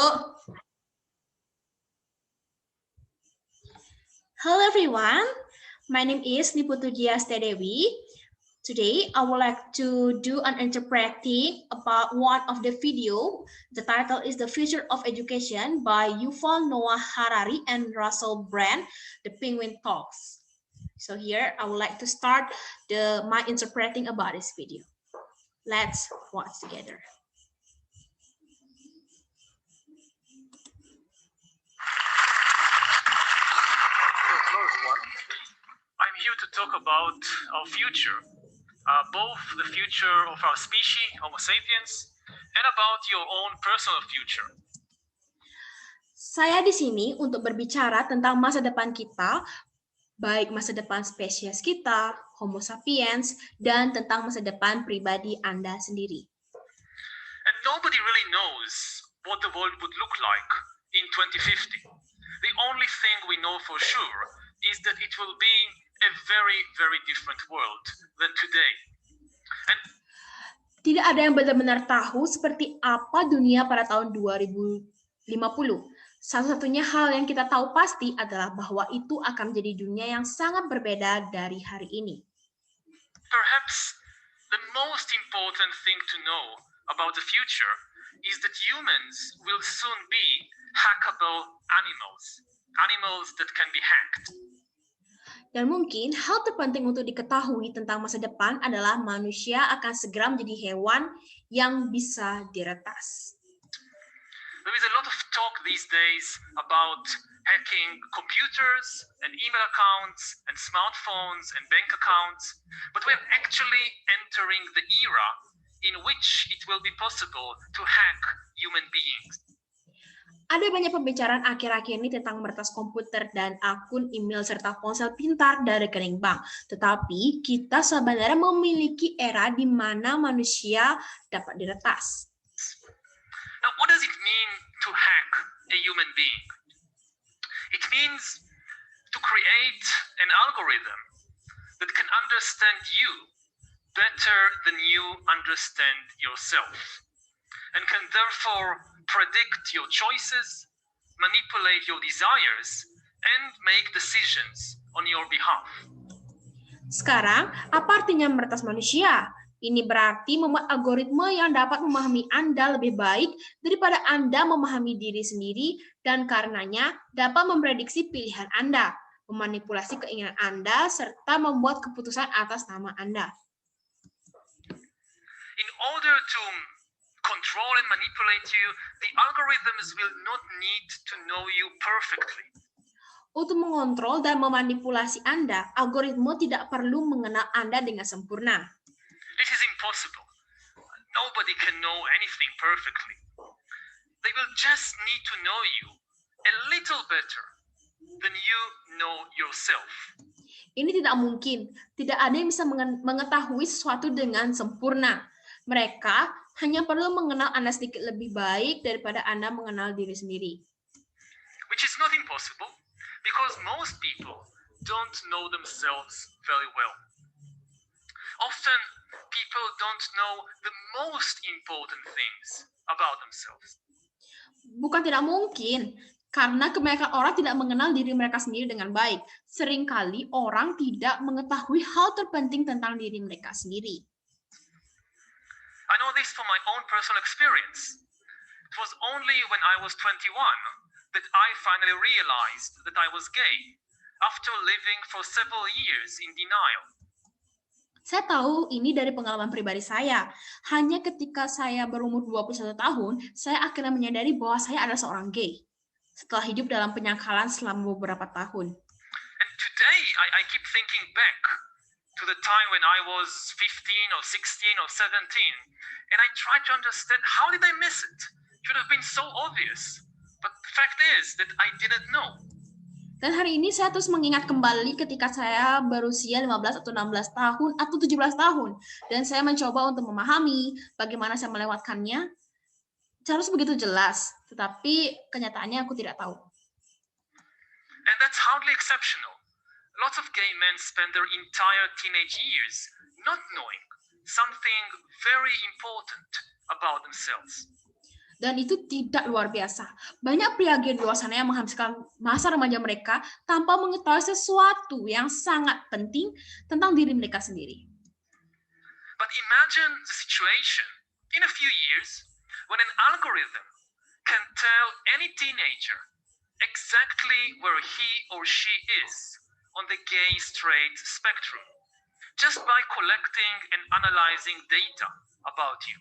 Hello everyone, my name is Niputu Dewi. Today I would like to do an interpreting about one of the video. The title is The Future of Education by Yuval Noah Harari and Russell Brand, The Penguin Talks. So here I would like to start my interpreting about this video. Let's watch together. I'm here to talk about our future, both the future of our species, Homo sapiens, and about your own personal future. Saya di sini untuk berbicara tentang masa depan kita, baik masa depan spesies kita, Homo sapiens, dan tentang masa depan pribadi Anda sendiri. And nobody really knows what the world would look like in 2050. The only thing we know for sure is that it will be a very, very different world than today. And tidak ada yang benar-benar tahu seperti apa dunia pada tahun 2050. Satu-satunya hal yang kita tahu pasti adalah bahwa itu akan menjadi dunia yang sangat berbeda dari hari ini. Perhaps the most important thing to know about the future is that humans will soon be hackable animals that can be hacked. Dan mungkin hal terpenting untuk diketahui tentang masa depan adalah manusia akan segera menjadi hewan yang bisa diretas. There is a lot of talk these days about hacking computers and email accounts and smartphones and bank accounts, but we are actually entering the era in which it will be possible to hack human beings. Ada banyak pembicaraan akhir-akhir ini tentang meretas komputer dan akun email serta ponsel pintar dari rekening bank. Tetapi kita sebenarnya memiliki era di mana manusia dapat diretas. Now, what does it mean to hack a human being? It means to create an algorithm that can understand you better than you understand yourself, and can therefore predict your choices, manipulate your desires, and make decisions on your behalf. Sekarang, apa artinya meretas manusia? Ini berarti membuat algoritma yang dapat memahami Anda lebih baik daripada Anda memahami diri sendiri dan karenanya dapat memprediksi pilihan Anda, memanipulasi keinginan Anda, serta membuat keputusan atas nama Anda. In order to control and manipulate you, the algorithms will not need to know you perfectly. Untuk mengontrol dan memanipulasi Anda, algoritma tidak perlu mengenal Anda dengan sempurna. This is impossible. Nobody can know anything perfectly. They will just need to know you a little better than you know yourself. Ini tidak mungkin. Tidak ada yang bisa mengetahui sesuatu dengan sempurna. Mereka hanya perlu mengenal Anda sedikit lebih baik daripada Anda mengenal diri sendiri. Which is not impossible, because most people don't know themselves very well. Often, people don't know the most important things about themselves. Bukan tidak mungkin, karena kebanyakan orang tidak mengenal diri mereka sendiri dengan baik. Seringkali orang tidak mengetahui hal terpenting tentang diri mereka sendiri. I know this from my own personal experience. It was only when I was 21 that I finally realized that I was gay, after living for several years in denial. Saya tahu ini dari pengalaman pribadi saya. Hanya ketika saya berumur 21 tahun, saya akhirnya menyadari bahwa saya adalah seorang gay. Setelah hidup dalam penyangkalan selama beberapa tahun. And today I keep thinking back to the time when I was 15 or 16 or 17, and I try to understand how did I miss it? It should have been so obvious. But the fact is that I didn't know. Dan hari ini saya terus mengingat kembali ketika saya berusia 15 atau 16 tahun atau 17 tahun. Dan saya mencoba untuk memahami bagaimana saya melewatkannya. Harus begitu jelas, tetapi kenyataannya aku tidak tahu. And that's hardly exceptional. Lots of gay men spend their entire teenage years not knowing something very important about themselves. Dan itu tidak luar biasa. Banyak pria di luar sana yang menghabiskan masa remaja mereka tanpa mengetahui sesuatu yang sangat penting tentang diri mereka sendiri. But imagine the situation in a few years when an algorithm can tell any teenager exactly where he or she is on the gay-straight spectrum, just by collecting and analyzing data about you.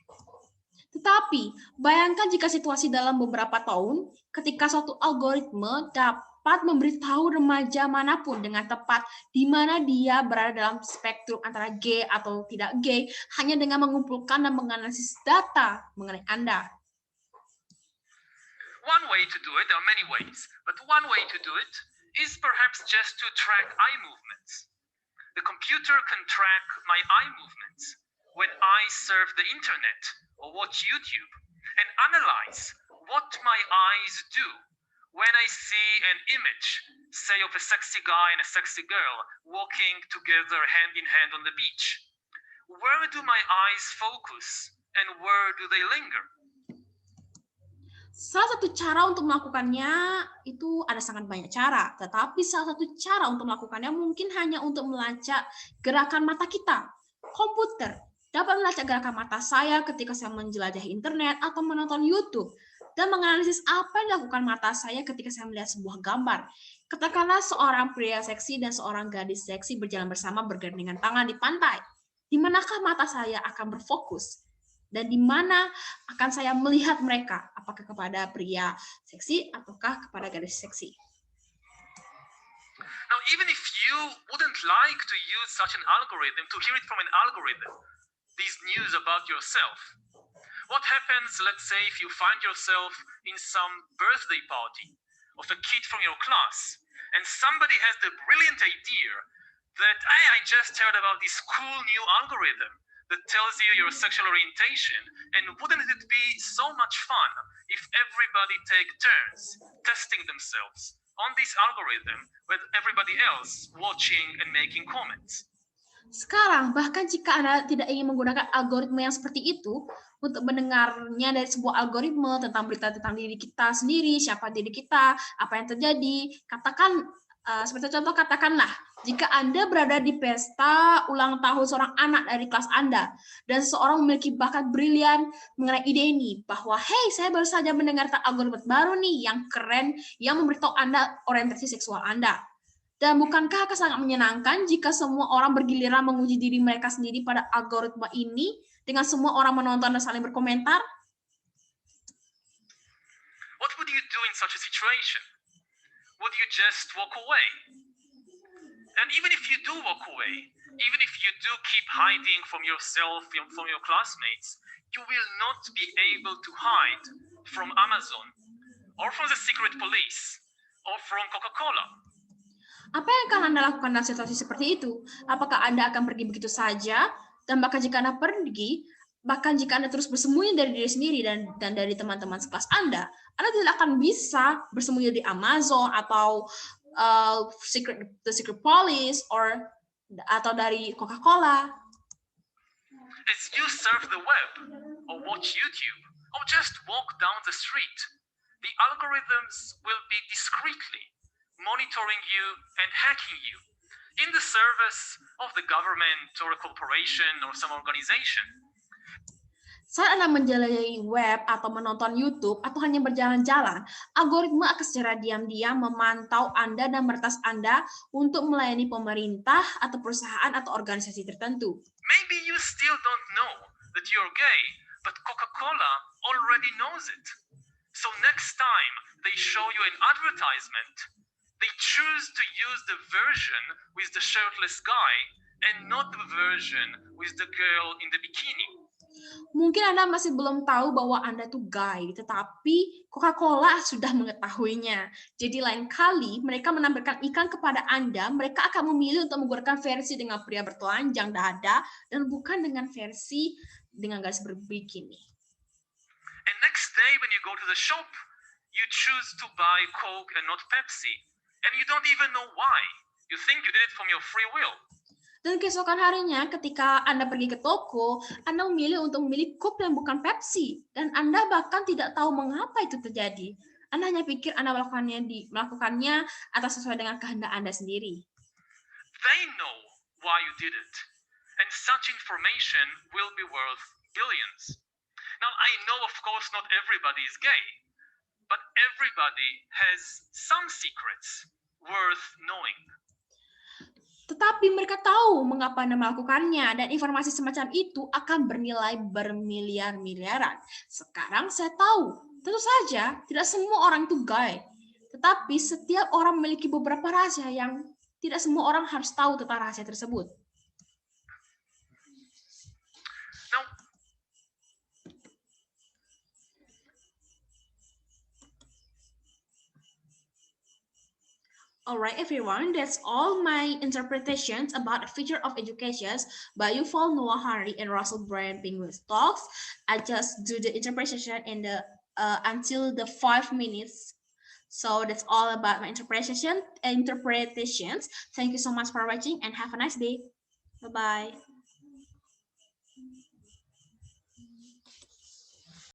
Tetapi, bayangkan jika situasi dalam beberapa tahun, ketika suatu algoritma dapat memberitahu remaja manapun dengan tepat di mana dia berada dalam spektrum antara gay atau tidak gay, hanya dengan mengumpulkan dan menganalisis data mengenai Anda. One way to do it, there are many ways, but one way to do it is perhaps just to track eye movements. The computer can track my eye movements when I surf the internet or watch YouTube, and analyze what my eyes do when I see an image, say of a sexy guy and a sexy girl walking together hand in hand on the beach. Where do my eyes focus and where do they linger? Salah satu cara untuk melakukannya itu ada sangat banyak cara, tetapi salah satu cara untuk melakukannya mungkin hanya untuk melacak gerakan mata kita. Komputer dapat melacak gerakan mata saya ketika saya menjelajahi internet atau menonton YouTube, dan menganalisis apa yang dilakukan mata saya ketika saya melihat sebuah gambar. Katakanlah seorang pria seksi dan seorang gadis seksi berjalan bersama bergandengan tangan di pantai. Di manakah mata saya akan berfokus? Dan di mana akan saya melihat mereka? Apakah kepada pria seksi ataukah kepada gadis seksi? Now, even if you wouldn't like to use such an algorithm, to hear it from an algorithm, these news about yourself, what happens, let's say, if you find yourself in some birthday party of a kid from your class, and somebody has the brilliant idea that, hey, I just heard about this cool new algorithm that tells you your sexual orientation, and wouldn't it be so much fun if everybody take turns testing themselves on this algorithm with everybody else watching and making comments? Sekarang, bahkan jika Anda tidak ingin menggunakan algoritma yang seperti itu, untuk mendengarnya dari sebuah algoritma tentang berita tentang diri kita sendiri, siapa diri kita, apa yang terjadi, katakan, seperti contoh, katakanlah, jika Anda berada di pesta ulang tahun seorang anak dari kelas Anda, dan seseorang memiliki bakat brilian mengenai ide ini, bahwa, hey, saya baru saja mendengarkan algoritma baru nih, yang keren, yang memberitahu Anda orientasi seksual Anda. Dan bukankah akan sangat menyenangkan jika semua orang bergiliran menguji diri mereka sendiri pada algoritma ini dengan semua orang menonton dan saling berkomentar? What would you do in such a situation? Would you just walk away? And even if you do walk away, even if you do keep hiding from yourself, from your classmates, you will not be able to hide from Amazon, or from the secret police, or from Coca-Cola. Apa yang akan Anda lakukan dalam situasi seperti itu? Apakah Anda akan pergi begitu saja? Dan bahkan jika Anda pergi, bahkan jika Anda terus bersembunyi dari diri sendiri dan dari teman-teman sekelas Anda tidak akan bisa bersembunyi di Amazon atau the secret police atau dari Coca-Cola. As you surf the web, or watch YouTube, or just walk down the street, the algorithms will be discreetly monitoring you and hacking you in the service of the government or a corporation or some organization. Saat Anda menjelajahi web atau menonton YouTube atau hanya berjalan-jalan, algoritma akan secara diam-diam memantau Anda dan meretas Anda untuk melayani pemerintah atau perusahaan atau organisasi tertentu. Maybe you still don't know that you're gay, but Coca-Cola already knows it. So next time they show you an advertisement, they choose to use the version with the shirtless guy and not the version with the girl in the bikini. Mungkin Anda masih belum tahu bahwa Anda tuh gay, tetapi Coca-Cola sudah mengetahuinya. Jadi lain kali mereka menampilkan iklan kepada Anda, mereka akan memilih untuk menggunakan versi dengan pria bertelanjang dada dan bukan dengan versi dengan garis berbikini. And next day when you go to the shop, you choose to buy Coke and not Pepsi. And you don't even know why. You think you did it from your free will. Dan keesokan harinya ketika Anda pergi ke toko, Anda memilih untuk membeli Coke yang bukan Pepsi. Dan Anda bahkan tidak tahu mengapa itu terjadi. Anda hanya pikir Anda melakukannya atas sesuai dengan kehendak Anda sendiri. They know why you did it. And such information will be worth billions. Now, I know, of course, not everybody is gay, but everybody has some secrets worth knowing. Tetapi mereka tahu mengapa Anda melakukannya, dan informasi semacam itu akan bernilai bermiliar-miliaran. Sekarang saya tahu, tentu saja tidak semua orang itu gay, tetapi setiap orang memiliki beberapa rahasia yang tidak semua orang harus tahu tentang rahasia tersebut. Now, alright everyone, that's all my interpretations about the future of education by Yuval Noah Harari and Russell Brand Penguins Talks. I just do the interpretation in the until the 5 minutes. So that's all about my interpretations. Thank you so much for watching and have a nice day. Bye-bye.